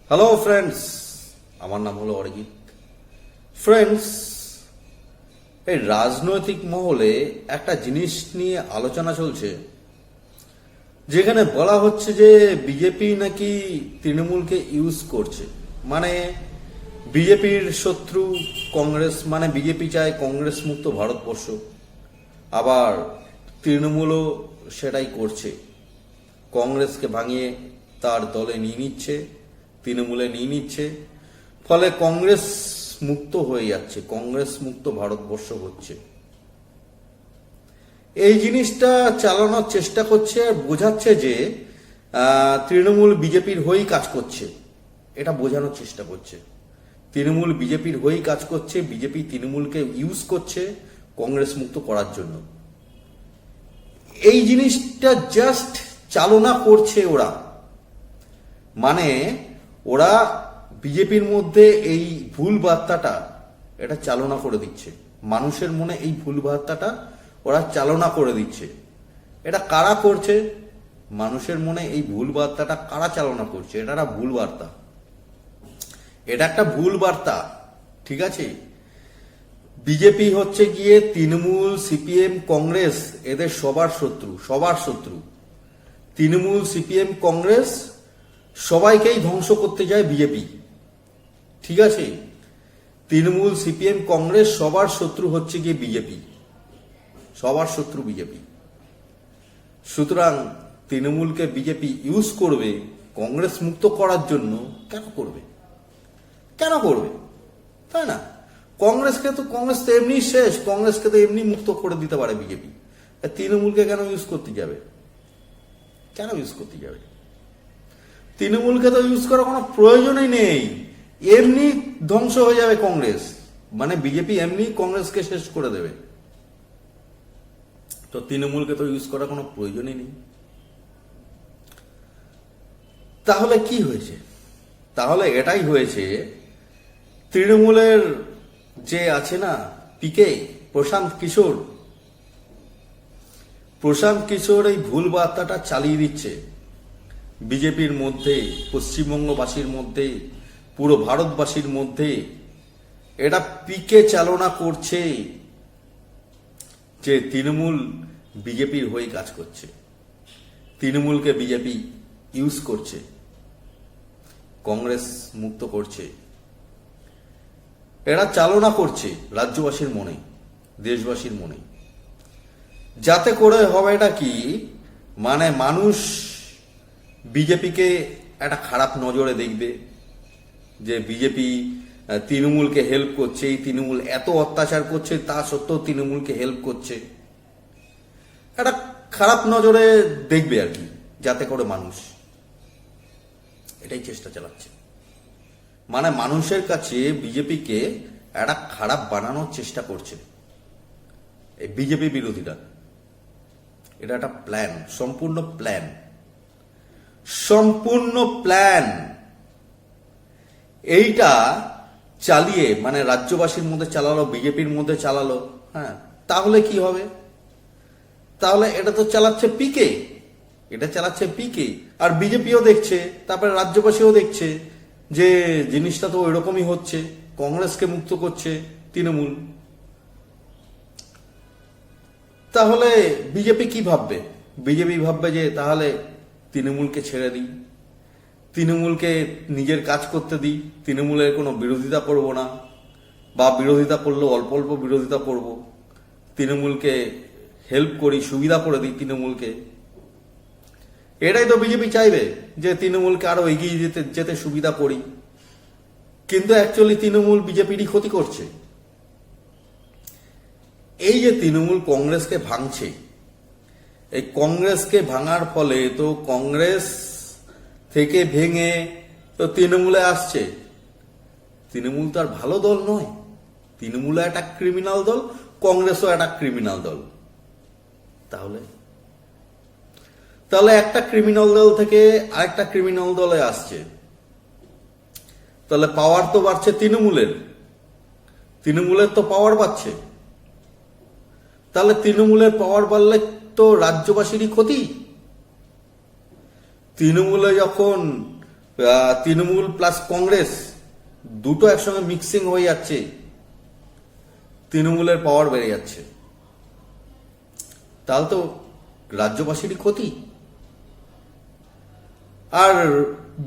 Hello friends, আমার নাম হলো অরিজিৎ। ফ্রেন্ডস, এই রাজনৈতিক মহলে একটা জিনিস নিয়ে আলোচনা চলছে, যেখানে বলা হচ্ছে যে বিজেপি নাকি তৃণমূলকে ইউজ করছে। মানে বিজেপির শত্রু কংগ্রেস, মানে বিজেপি চায় কংগ্রেস মুক্ত ভারতবর্ষ, আবার তৃণমূলও সেটাই করছে। কংগ্রেসকে ভাঙিয়ে তার দলে নিয়ে নিচ্ছে, তৃণমূলে নিয়ে নিচ্ছে, ফলে কংগ্রেস মুক্ত হয়ে যাচ্ছে, কংগ্রেস মুক্ত ভারতবর্ষ হচ্ছে। এই জিনিসটা চালানোর চেষ্টা করছে আর বোঝাচ্ছে যে তৃণমূল বিজেপির হয়েই কাজ করছে, এটা বোঝানোর চেষ্টা করছে। তৃণমূল বিজেপির হয়েই কাজ করছে, বিজেপি তৃণমূলকে ইউজ করছে কংগ্রেস মুক্ত করার জন্য। এই জিনিসটা জাস্ট চালনা করছে ওরা, মানে ওরা বিজেপির মধ্যে এই ভুল বার্তাটা এটা চালনা করে দিচ্ছে, মানুষের মনে এই ভুল বার্তাটা ওরা চালনা করে দিচ্ছে। এটা কারা করছে? মানুষের মনে এই ভুল বার্তাটা কারা চালনা করছে? এটা একটা ভুল বার্তা, এটা একটা ভুল বার্তা, ঠিক আছে? বিজেপি হচ্ছে গিয়ে তৃণমূল, সিপিএম, কংগ্রেস, এদের সবার শত্রু, সবার শত্রু। তৃণমূল, সিপিএম, কংগ্রেস সবাইকেই ধ্বংস করতে যায় বিজেপি, ঠিক আছে? তৃণমূল, সিপিএম, কংগ্রেস সবার শত্রু হচ্ছে গিয়ে বিজেপি, সবার শত্রু বিজেপি। সুতরাং তৃণমূলকে বিজেপি ইউজ করবে কংগ্রেস মুক্ত করার জন্য। কেন করবে? কেন করবে? তাই না? কংগ্রেস তো এমনি শেষ, কংগ্রেসকে তো এমনি মুক্ত করে দিতে পারে বিজেপি। তৃণমূলকে কেন ইউজ করতে যাবে? কেন ইউজ করতে যাবে? তৃণমূলকে তো ইউজ করার কোনো প্রয়োজনই নেই, এমনি ধ্বংস হয়ে যাবে কংগ্রেস, মানে বিজেপি এমনি কংগ্রেসকে শেষ করে দেবে। তো তৃণমূলকে তো ইউজ করার কোনো প্রয়োজনই নেই। তাহলে কি হয়েছে? তাহলে এটাই হয়েছে, তৃণমূলের যে আছে না পিকে, প্রশান্ত কিশোর এই ভুল বার্তাটা চালিয়ে দিচ্ছে বিজেপির মধ্যে, পশ্চিমবঙ্গবাসীর মধ্যে, পুরো ভারতবাসীর মধ্যে। এটা পিকে চালনা করছে যে তৃণমূল বিজেপির হয়ে কাজ করছে, তৃণমূলকে বিজেপি ইউজ করছে, কংগ্রেস মুক্ত করছে। এরা চালনা করছে রাজ্যবাসীর মনে, দেশবাসীর মনে, যাতে করে হবে এটা কি, মানে মানুষ বিজেপিকে একটা খারাপ নজরে দেখবে, যে বিজেপি তৃণমূলকে হেল্প করছে, এই তৃণমূল এত অত্যাচার করছে তা সত্ত্বেও তৃণমূলকে হেল্প করছে, একটা খারাপ নজরে দেখবে আর কি, যাতে করে মানুষ এটাই চেষ্টা চালাচ্ছে। মানে মানুষের কাছে বিজেপিকে একটা খারাপ বানানোর চেষ্টা করছে এই বিজেপি বিরোধীরা। এটা একটা প্ল্যান, সম্পূর্ণ প্ল্যান, সম্পূর্ণ প্ল্যান। এইটা চালিয়ে মানে রাজ্যবাসীর মধ্যে চালালো, বিজেপির মধ্যে চালালো। হ্যাঁ, তাহলে কি হবে? তাহলে এটা তো চালাচ্ছে পিকে, এটা চালাচ্ছে পিকে, আর বিজেপিও দেখছে, তারপরে রাজ্যবাসীও দেখছে যে জিনিসটা তো এরকমই হচ্ছে, কংগ্রেসকে মুক্ত করছে তৃণমূল। তাহলে বিজেপি কি ভাববে? বিজেপি ভাববে যে তাহলে তৃণমূলকে ছেড়ে দিই, তৃণমূলকে নিজের কাজ করতে দিই, তৃণমূলের কোনো বিরোধিতা করব না, বা বিরোধিতা করলেও অল্প অল্প বিরোধিতা করব, তৃণমূলকে হেল্প করি, সুবিধা করে দিই তৃণমূলকে। এটাই তো বিজেপি চাইবে, যে তৃণমূলকে আরো এগিয়ে যেতে সুবিধা করি। কিন্তু অ্যাকচুয়ালি তৃণমূল বিজেপিরই ক্ষতি করছে। এই যে তৃণমূল কংগ্রেসকে ভাঙছে, এই কংগ্রেসকে ভাঙার ফলে তো কংগ্রেস থেকে ভেঙে তো তৃণমূলে আসছে। তৃণমূল তো আর ভালো দল নয়, তৃণমূল একটা ক্রিমিনাল দল, কংগ্রেসও একটা ক্রিমিনাল দল। তাহলে একটা ক্রিমিনাল দল থেকে আরেকটা ক্রিমিনাল দলে আসছে, তাহলে পাওয়ার তো বাড়ছে তৃণমূলের, তৃণমূলের তো পাওয়ার বাড়ছে। তাহলে তৃণমূলের পাওয়ার বাড়লে তো রাজ্যবাসীরই ক্ষতি। তৃণমূলে যখন তৃণমূল প্লাস কংগ্রেস দুটো একসঙ্গে মিক্সিং হয়ে যাচ্ছে, তৃণমূলের পাওয়ার বেড়ে যাচ্ছে, তাহলে তো রাজ্যবাসীরই ক্ষতি। আর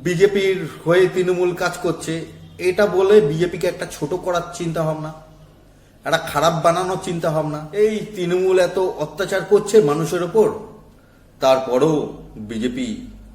বিজেপির হয়ে তৃণমূল কাজ করছে এটা বলে বিজেপিকে একটা ছোট করার চিন্তা ভাবনা, একটা খারাপ বানানোর চিন্তা ভাবনা। এই তৃণমূল এত অত্যাচার করছে মানুষের ওপর, তারপরেও বিজেপি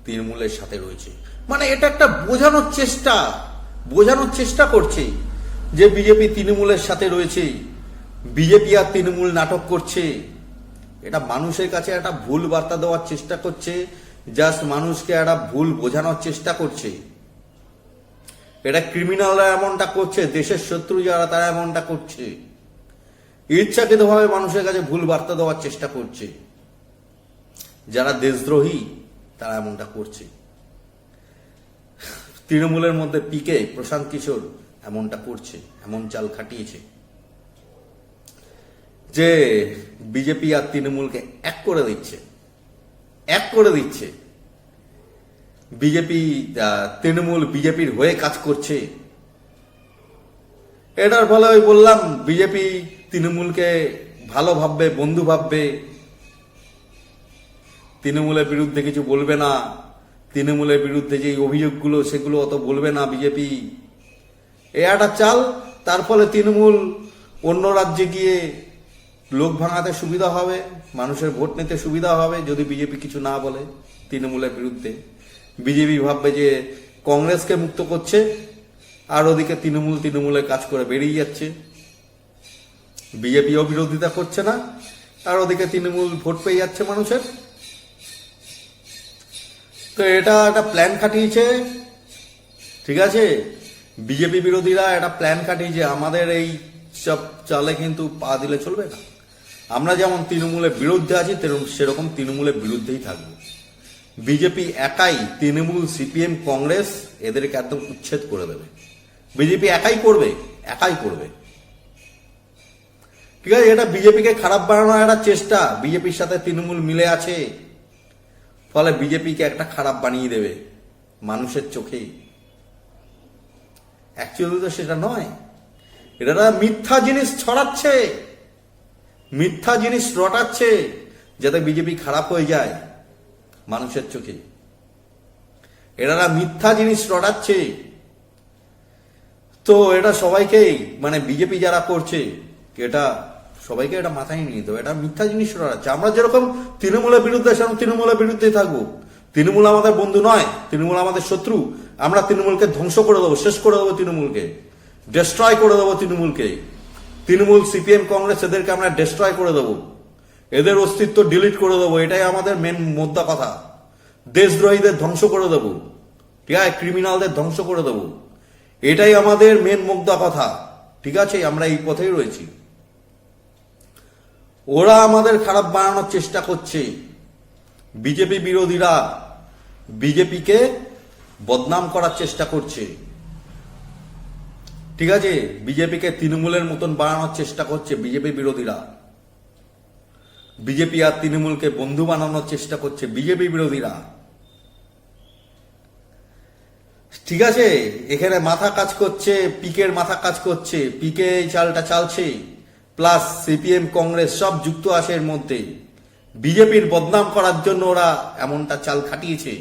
তৃণমূলের সাথে রয়েছে, মানে এটা একটা বোঝানোর চেষ্টা করছে যে বিজেপি তৃণমূলের সাথে রয়েছে, বিজেপি আর তৃণমূল নাটক করছে। এটা মানুষের কাছে একটা ভুল বার্তা দেওয়ার চেষ্টা করছে, জাস্ট মানুষকে একটা ভুল বোঝানোর চেষ্টা করছে। এটা ক্রিমিনালরা এমনটা করছে, দেশের শত্রু যারা তারা এমনটা করছে, ইচ্ছাকৃতভাবে মানুষের কাছে ভুল বার্তা দেওয়ার চেষ্টা করছে। যারা দেশদ্রোহী তারা এমনটা করছে। তৃণমূলের মধ্যে পিকে প্রশান্ত কিশোর এমনটা করছে, এমন চাল খাটিয়েছে যে বিজেপি আর তৃণমূলকে এক করে দিচ্ছে। বিজেপি তৃণমূল বিজেপির হয়ে কাজ করছে। এটার ফলে ওই বললাম, বিজেপি তৃণমূলকে ভালো ভাববে, বন্ধু ভাববে, তৃণমূলের বিরুদ্ধে কিছু বলবে না, তৃণমূলের বিরুদ্ধে যে অভিযোগগুলো সেগুলো অত বলবে না বিজেপি। এ একটা চাল। তার ফলে তৃণমূল অন্য রাজ্যে গিয়ে লোক ভাঙাতে সুবিধা হবে, মানুষের ভোট নিতে সুবিধা হবে যদি বিজেপি কিছু না বলে তৃণমূলের বিরুদ্ধে। বিজেপি ভাববে যে কংগ্রেসকে মুক্ত করছে, আর ওদিকে তৃণমূলের কাজ করে বেরিয়ে যাচ্ছে। বিজেপিও বিরোধিতা করছে না, আর ওদিকে তৃণমূল ভোট পেয়ে যাচ্ছে মানুষের। তো এটা একটা প্ল্যান খাটিয়েছে, ঠিক আছে। বিজেপি বিরোধীরা একটা প্ল্যান খাটিয়েছে, আমাদের এই সব চালে কিন্তু পা দিলে চলবে না। আমরা যেমন তৃণমূলের বিরুদ্ধে আছি সেরকম তৃণমূলের বিরুদ্ধেই থাকবো। বিজেপি একাই, তৃণমূল, সিপিএম, কংগ্রেস এদেরকে একদম উচ্ছেদ করে দেবে। বিজেপি একাই করবে। ঠিক আছে, এটা বিজেপিকে খারাপ বানানোর একটা চেষ্টা। বিজেপির সাথে তৃণমূল মিলে আছে, ফলে বিজেপিকে একটা খারাপ বানিয়ে দেবে মানুষের চোখে। অ্যাকচুয়ালি তো সেটা নয়, এটা মিথ্যা জিনিস ছড়াচ্ছে, মিথ্যা জিনিস রটাচ্ছে যাতে বিজেপি খারাপ হয়ে যায় মানুষের চোখে। এরা মিথ্যা জিনিস রটাচ্ছে। তো এটা সবাইকেই, মানে বিজেপি যারা করছে এটা সবাইকে এটা মাথায় নিয়ে নিতে হবে। এটা মিথ্যা জিনিস রটাচ্ছে। আমরা যেরকম তৃণমূলের বিরুদ্ধে সেরকম তৃণমূলের বিরুদ্ধেই থাকবো। তৃণমূল আমাদের বন্ধু নয়, তৃণমূল আমাদের শত্রু। আমরা তৃণমূলকে ধ্বংস করে দেবো, শেষ করে দেবো, তৃণমূলকে ডেস্ট্রয় করে দেবো। তৃণমূল, সিপিএম, কংগ্রেস এদেরকে আমরা ডেস্ট্রয় করে দেবো, এদের অস্তিত্ব ডিলিট করে দেবো। এটাই আমাদের মেন মোদ্দা কথা। দেশদ্রোহীদের ধ্বংস করে দেবো, ঠিক আছে, ক্রিমিনালদের ধ্বংস করে দেবো, এটাই আমাদের মেন মোদ্দা কথা। ঠিক আছে, আমরা এই পথেই রয়েছি। ওরা আমাদের খারাপ বানানোর চেষ্টা করছে। বিজেপি বিরোধীরা বিজেপিকে বদনাম করার চেষ্টা করছে, ঠিক আছে। বিজেপিকে তৃণমূলের মতন বানানোর চেষ্টা করছে বিজেপি বিরোধীরা। বিজেপি আর তৃণমূলকে বন্ধু বানানোর চেষ্টা করছে বিজেপি বিরোধীরা, ঠিক আছে। এখানে মাথা কাজ করছে, পিকের মাথা কাজ করছে, পিকে চালটা চালছে, প্লাস সিপিএম, কংগ্রেস সব যুক্ত আছে এর মধ্যে। বিজেপির বদনাম করার জন্য ওরা এমনটা চাল খাটিয়েছে।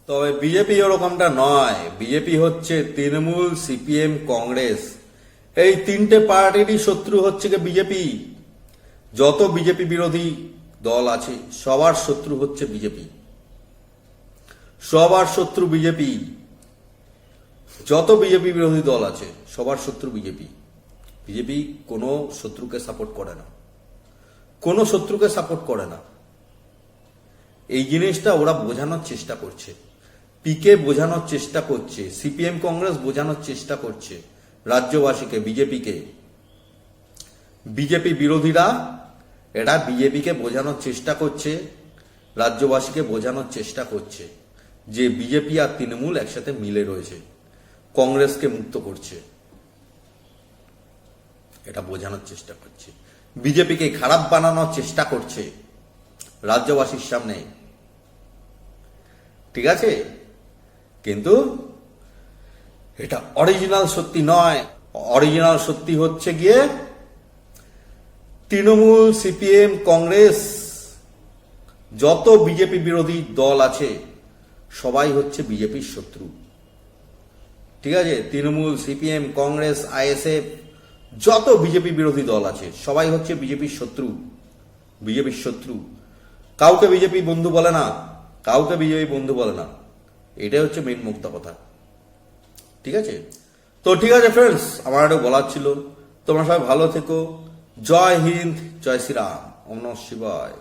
তবে বিজেপি ওরকমটা নয়। বিজেপি হচ্ছে তৃণমূল, সিপিএম, কংগ্রেস, এই তিনটে পার্টিরই শত্রু হচ্ছে কি বিজেপি। যত বিজেপি বিরোধী দল আছে সবার শত্রু হচ্ছে বিজেপি, সবার শত্রু বিজেপি। যত বিজেপি বিরোধী দল আছে সবার শত্রু বিজেপি। বিজেপি কোনো শত্রুকে সাপোর্ট করে না, কোনো শত্রুকে সাপোর্ট করে না। এই জিনিসটা ওরা বোঝানোর চেষ্টা করছে, পিকে বোঝানোর চেষ্টা করছে, সিপিএম, কংগ্রেস বোঝানোর চেষ্টা করছে রাজ্যবাসীকে, বিজেপিকে। বিজেপি বিরোধীরা এরা বিজেপিকে বোঝানোর চেষ্টা করছে, রাজ্যবাসীকে বোঝানোর চেষ্টা করছে যে বিজেপি আর তৃণমূল একসাথে মিলে রয়েছে, কংগ্রেসকে মুক্ত করছে। এটা বোঝানোর চেষ্টা করছে, বিজেপিকে খারাপ বানানোর চেষ্টা করছে রাজ্যবাসীর সামনে, ঠিক আছে। কিন্তু এটা অরিজিনাল সত্যি নয়। অরিজিনাল সত্যি হচ্ছে গিয়ে তৃণমূল, সিপিএম, কংগ্রেস, যত বিজেপি বিরোধী দল আছে সবাই হচ্ছে বিজেপির শত্রু। ঠিক আছে, তৃণমূল, সিপিএম, কংগ্রেস, আইএসএফ, যত বিজেপি বিরোধী দল আছে সবাই হচ্ছে বিজেপির শত্রু। বিজেপির শত্রু। কাউকে বিজেপি বন্ধু বলে না, কাউকে বিজেপি বন্ধু বলে না। এটাই হচ্ছে মেন মুদ্রা কথা। ঠিক আছে, তো ঠিক আছে ফ্রেন্ডস, আমার একটু বলার ছিল। তোমরা সবাই ভালো থেকো। জয় হিন্দ, জয় শ্রীরাম, ওম নমঃ শিবায়।